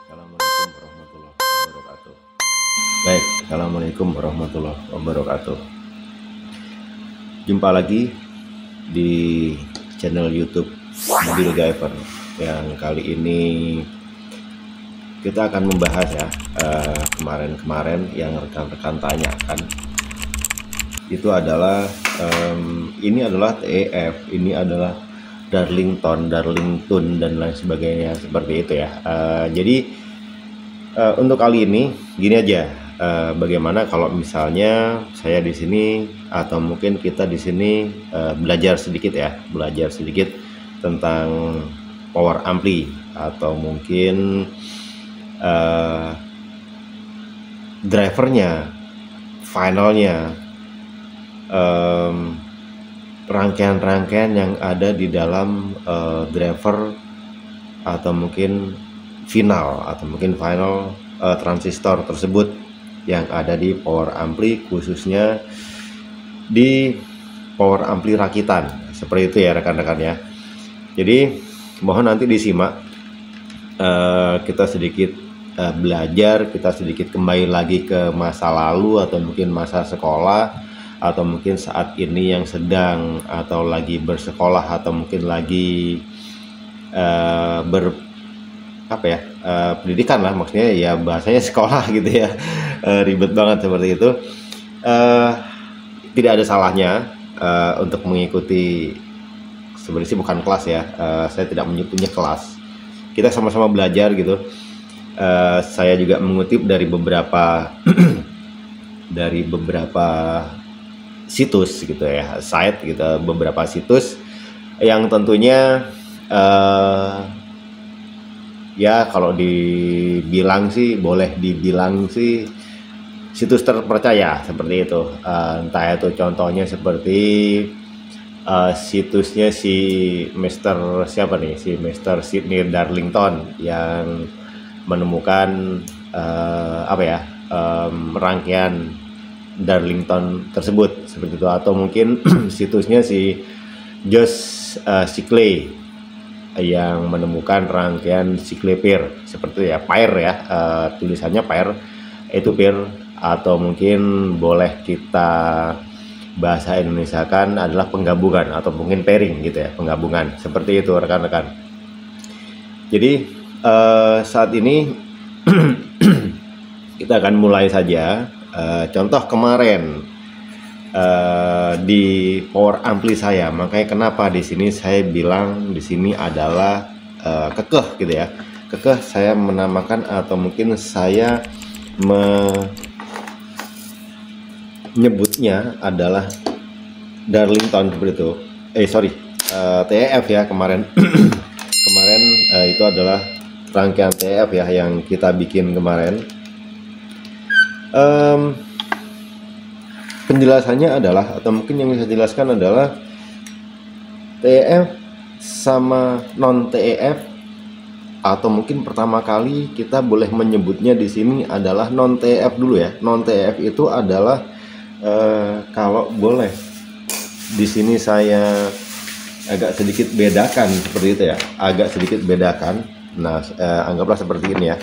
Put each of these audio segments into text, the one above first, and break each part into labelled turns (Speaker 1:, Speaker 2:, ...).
Speaker 1: Assalamualaikum warahmatullahi wabarakatuh. Baik, Assalamualaikum warahmatullahi wabarakatuh. Jumpa lagi di channel YouTube Mobil Driver. Yang kali ini kita akan membahas ya, kemarin yang rekan-rekan tanyakan. Itu adalah ini adalah TEF, ini adalah Darlington, Darlington dan lain sebagainya seperti itu ya. Jadi untuk kali ini gini aja, bagaimana kalau misalnya saya di sini atau mungkin kita di sini belajar sedikit tentang power ampli atau mungkin drivernya, finalnya, rangkaian-rangkaian yang ada di dalam driver atau mungkin final transistor tersebut yang ada di power ampli, khususnya di power ampli rakitan seperti itu ya rekan-rekan ya. Jadi mohon nanti disimak, kita sedikit belajar, kita sedikit kembali lagi ke masa lalu atau mungkin masa sekolah, atau mungkin saat ini yang sedang atau lagi bersekolah atau mungkin lagi pendidikan lah, maksudnya ya bahasanya sekolah gitu ya. Ribet banget seperti itu. Tidak ada salahnya untuk mengikuti, sebenarnya sih bukan kelas ya, saya tidak menyebutnya kelas, kita sama-sama belajar gitu. Saya juga mengutip dari beberapa dari beberapa situs gitu ya, site gitu, beberapa situs yang tentunya ya kalau dibilang sih, boleh dibilang sih situs terpercaya seperti itu. Entah itu contohnya seperti situsnya si Mr. siapa nih, si Mr. Sidney Darlington yang menemukan rangkaian Darlington tersebut seperti itu, atau mungkin situsnya si Josh Shickley yang menemukan rangkaian Shickley pair seperti ya, pair ya, tulisannya pair itu pair, atau mungkin boleh kita bahasa Indonesia kan adalah penggabungan atau mungkin pairing gitu ya, penggabungan seperti itu rekan-rekan. Jadi saat ini kita akan mulai saja. Contoh kemarin di power ampli saya, makanya kenapa di sini saya bilang di sini adalah kekeh gitu ya. Kekeh saya menamakan atau mungkin saya menyebutnya adalah Darlington seperti itu. TEF ya kemarin. Kemarin itu adalah rangkaian TEF ya yang kita bikin kemarin. Penjelasannya adalah, atau mungkin yang bisa jelaskan adalah TEF sama non TEF, atau mungkin pertama kali kita boleh menyebutnya di sini adalah non TEF dulu ya. Non TEF itu adalah kalau boleh di sini saya agak sedikit bedakan seperti itu ya, agak sedikit bedakan. Nah, anggaplah seperti ini ya.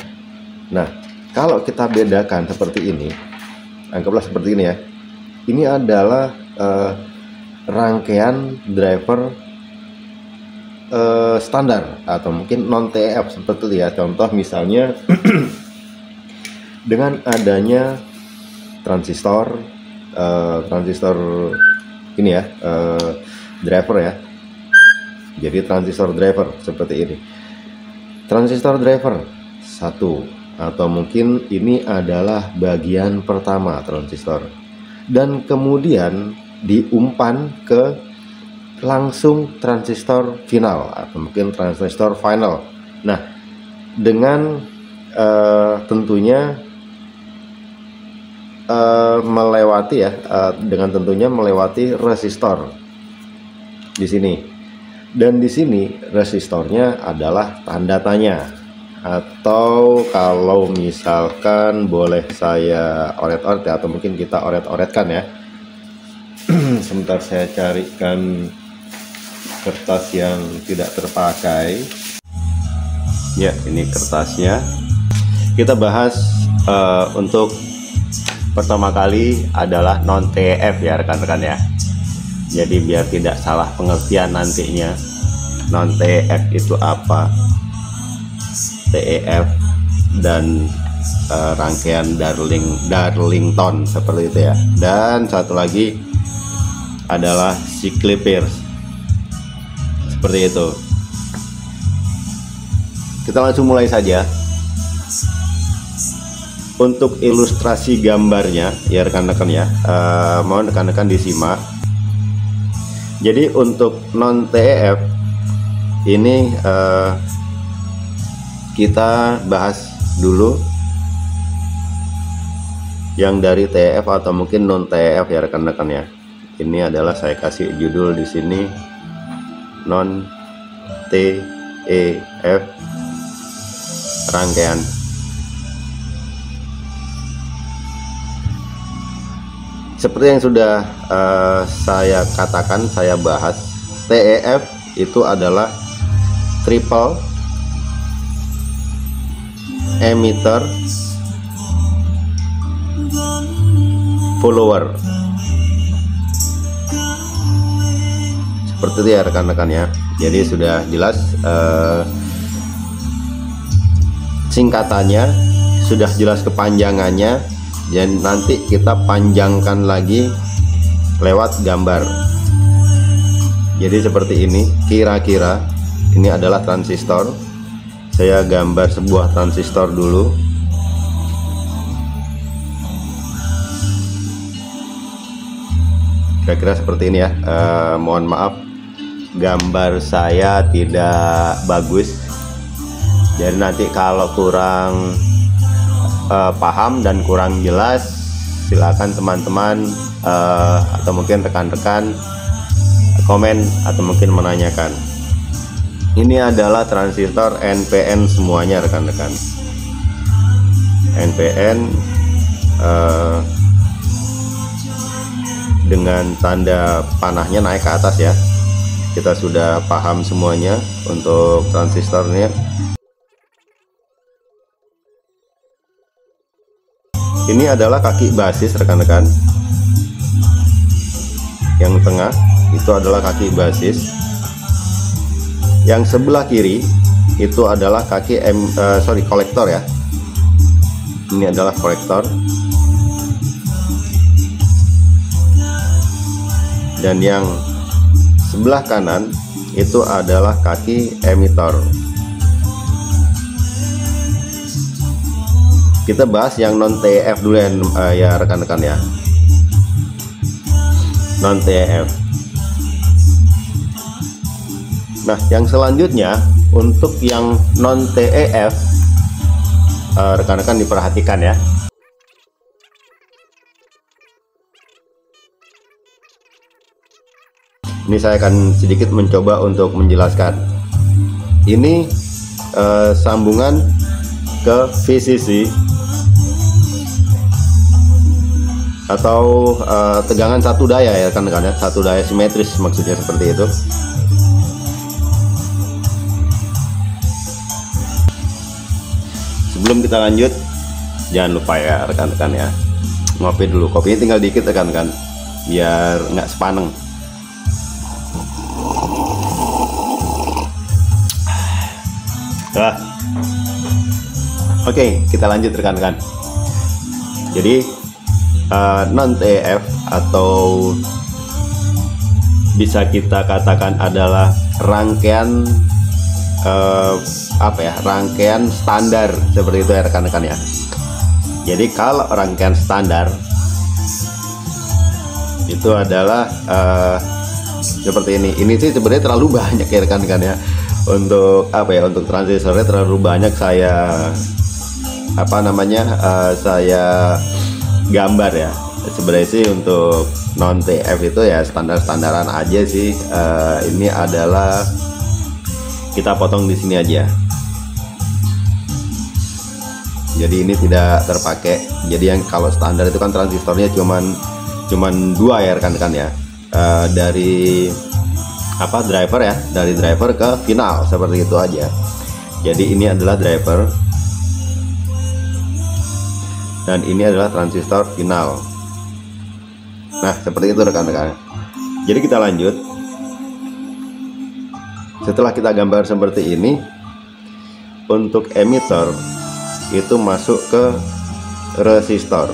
Speaker 1: Nah, kalau kita bedakan seperti ini, anggaplah seperti ini ya. Ini adalah rangkaian driver standar atau mungkin non TEF seperti itu ya. Contoh misalnya dengan adanya transistor ini ya, driver ya. Jadi transistor driver seperti ini. Transistor driver 1, atau mungkin ini adalah bagian pertama transistor, dan kemudian diumpan ke langsung transistor final atau mungkin transistor final. Nah, dengan tentunya melewati ya, dengan tentunya melewati resistor di sini, dan di sini resistornya adalah tanda tanya. Atau kalau misalkan boleh saya oret-oret ya, atau mungkin kita oret-oretkan ya. Sebentar saya carikan kertas yang tidak terpakai. Ya, ini kertasnya. kita bahas untuk pertama kali adalah non TEF ya rekan-rekan ya. Jadi biar tidak salah pengertian nantinya, non TEF itu apa, TEF dan rangkaian Darlington seperti itu ya. Dan satu lagi adalah Cycle Pierce seperti itu. Kita langsung mulai saja. Untuk ilustrasi gambarnya ya rekan-rekan ya, mohon rekan-rekan disimak. Jadi untuk non TEF ini kita bahas dulu yang dari TEF atau mungkin non TEF ya rekan-rekan ya. Ini adalah saya kasih judul di sini non TEF rangkaian. Seperti yang sudah saya katakan, saya bahas, TEF itu adalah triple emitter follower. Seperti itu ya rekan-rekan ya. Jadi sudah jelas singkatannya, sudah jelas kepanjangannya, dan nanti kita panjangkan lagi lewat gambar. Jadi seperti ini, kira-kira ini adalah transistor. Saya gambar sebuah transistor dulu. Kira-kira seperti ini ya. Mohon maaf gambar saya tidak bagus, jadi nanti kalau kurang paham dan kurang jelas, silakan teman-teman atau mungkin rekan-rekan komen atau mungkin menanyakan. Ini adalah transistor NPN semuanya rekan-rekan. NPN dengan tanda panahnya naik ke atas ya. Kita sudah paham semuanya untuk transistornya. Ini adalah kaki basis rekan-rekan. Yang tengah itu adalah kaki basis. Yang sebelah kiri itu adalah kaki kolektor ya. Ini adalah kolektor. Dan yang sebelah kanan itu adalah kaki emitor. Kita bahas yang non TEF dulu ya rekan-rekan ya. Non TEF. Nah, yang selanjutnya untuk yang non TEF, rekan-rekan diperhatikan ya. Ini saya akan sedikit mencoba untuk menjelaskan. Ini sambungan ke VCC atau tegangan satu daya ya rekan-rekan ya, satu daya simetris maksudnya seperti itu. Sebelum kita lanjut, jangan lupa ya rekan-rekan ya, ngopi dulu. Kopinya tinggal dikit rekan-rekan biar nggak sepaneng. Oke, kita lanjut rekan-rekan. Jadi non TEF atau bisa kita katakan adalah rangkaian rangkaian standar seperti itu ya rekan-rekan ya. Jadi kalau rangkaian standar itu adalah seperti ini. Ini sih sebenarnya terlalu banyak ya rekan-rekan ya. Untuk untuk transistornya terlalu banyak saya saya gambar ya. Sebenarnya sih untuk non TEF itu ya standar-standaran aja sih. Ini adalah kita potong di sini aja. Jadi ini tidak terpakai. Jadi yang kalau standar itu kan transistornya cuman dua ya rekan-rekan ya. Dari driver ya, dari driver ke final seperti itu aja. Jadi ini adalah driver. dan ini adalah transistor final. Nah, seperti itu rekan-rekan. Jadi kita lanjut. Setelah kita gambar seperti ini, untuk emitter itu masuk ke resistor.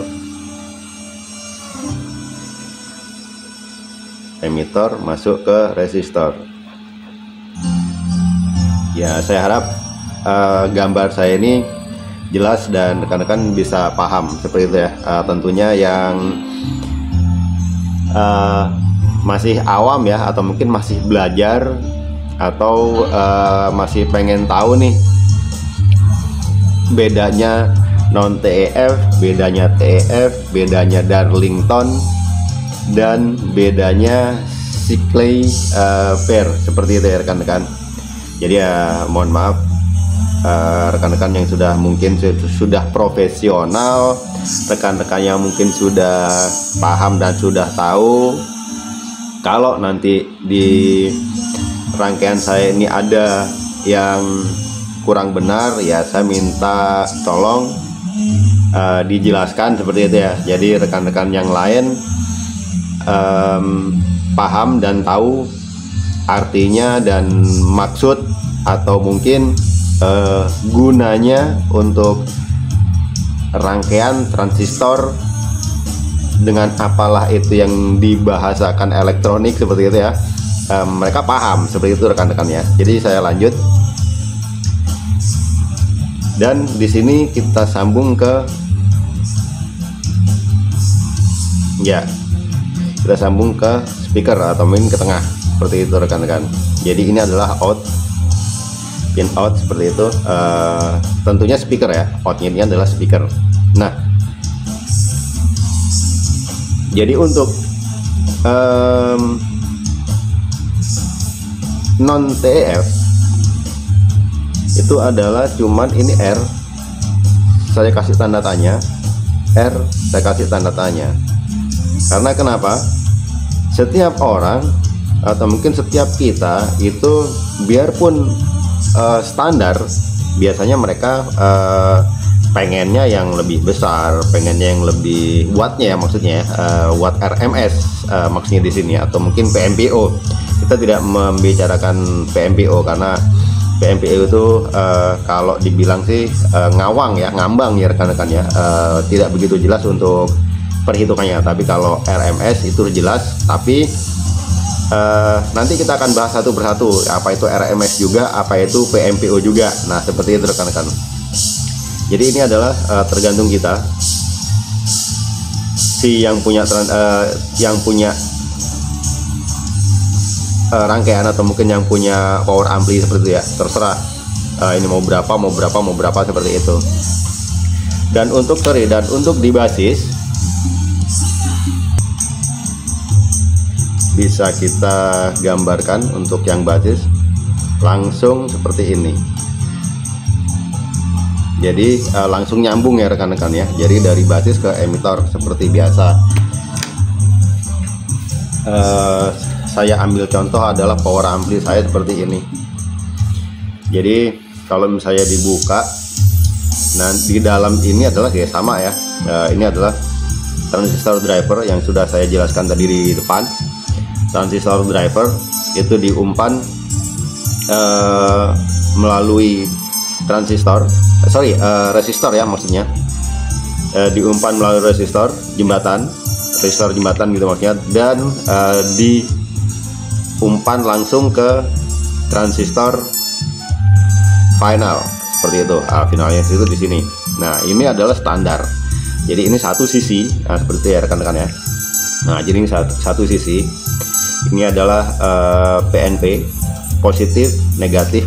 Speaker 1: Emitter masuk ke resistor. Ya, saya harap gambar saya ini jelas dan rekan-rekan bisa paham seperti itu ya. Tentunya yang masih awam ya, atau mungkin masih belajar, atau masih pengen tahu nih bedanya non TEF, bedanya TEF, bedanya Darlington, dan bedanya Shickley pair, seperti itu ya rekan-rekan. Jadi ya mohon maaf rekan-rekan yang sudah mungkin sudah profesional, rekan-rekan yang mungkin sudah paham dan sudah tahu, kalau nanti di rangkaian saya ini ada yang kurang benar, ya saya minta tolong dijelaskan seperti itu ya. Jadi rekan-rekan yang lain paham dan tahu artinya dan maksud, atau mungkin gunanya untuk rangkaian transistor dengan apalah itu yang dibahasakan elektronik seperti itu ya. Mereka paham seperti itu rekan-rekan ya. Jadi saya lanjut, dan di sini kita sambung ke kita sambung ke speaker atau mungkin ke tengah seperti itu rekan-rekan. Jadi ini adalah pin out seperti itu. Tentunya speaker ya, outnya ini adalah speaker. Nah, jadi untuk non TEF itu adalah cuman ini R, saya kasih tanda tanya, R saya kasih tanda tanya. Karena kenapa? Setiap orang atau mungkin setiap kita itu biarpun standar, biasanya mereka pengennya yang lebih besar, pengennya yang lebih wattnya ya, maksudnya watt RMS maksudnya di sini, atau mungkin PMPO. Kita tidak membicarakan PMPO karena PMPO itu kalau dibilang sih ngambang ya rekan-rekan ya, tidak begitu jelas untuk perhitungannya. Tapi kalau RMS itu jelas, tapi nanti kita akan bahas satu persatu, apa itu RMS juga, apa itu PMPO juga. Nah, seperti itu rekan-rekan. Jadi ini adalah tergantung kita, si yang punya rangkaian atau mungkin yang punya power ampli seperti itu ya, terserah ini mau berapa seperti itu. Dan untuk di basis bisa kita gambarkan. Untuk yang basis langsung seperti ini, jadi langsung nyambung ya rekan-rekan ya. Jadi dari basis ke emitter seperti biasa. Saya ambil contoh adalah power ampli saya seperti ini. Jadi kalau misalnya dibuka, nah di dalam ini adalah ya sama ya, ini adalah transistor driver yang sudah saya jelaskan tadi di depan. Transistor driver itu diumpan melalui resistor ya, maksudnya diumpan melalui resistor jembatan gitu maksudnya, dan diumpan langsung ke transistor final seperti itu. Finalnya itu di sini. Nah, ini adalah standar. Jadi ini satu sisi, nah seperti itu ya rekan-rekan ya. Nah, jadi ini satu sisi. Ini adalah PNP, positif, negatif,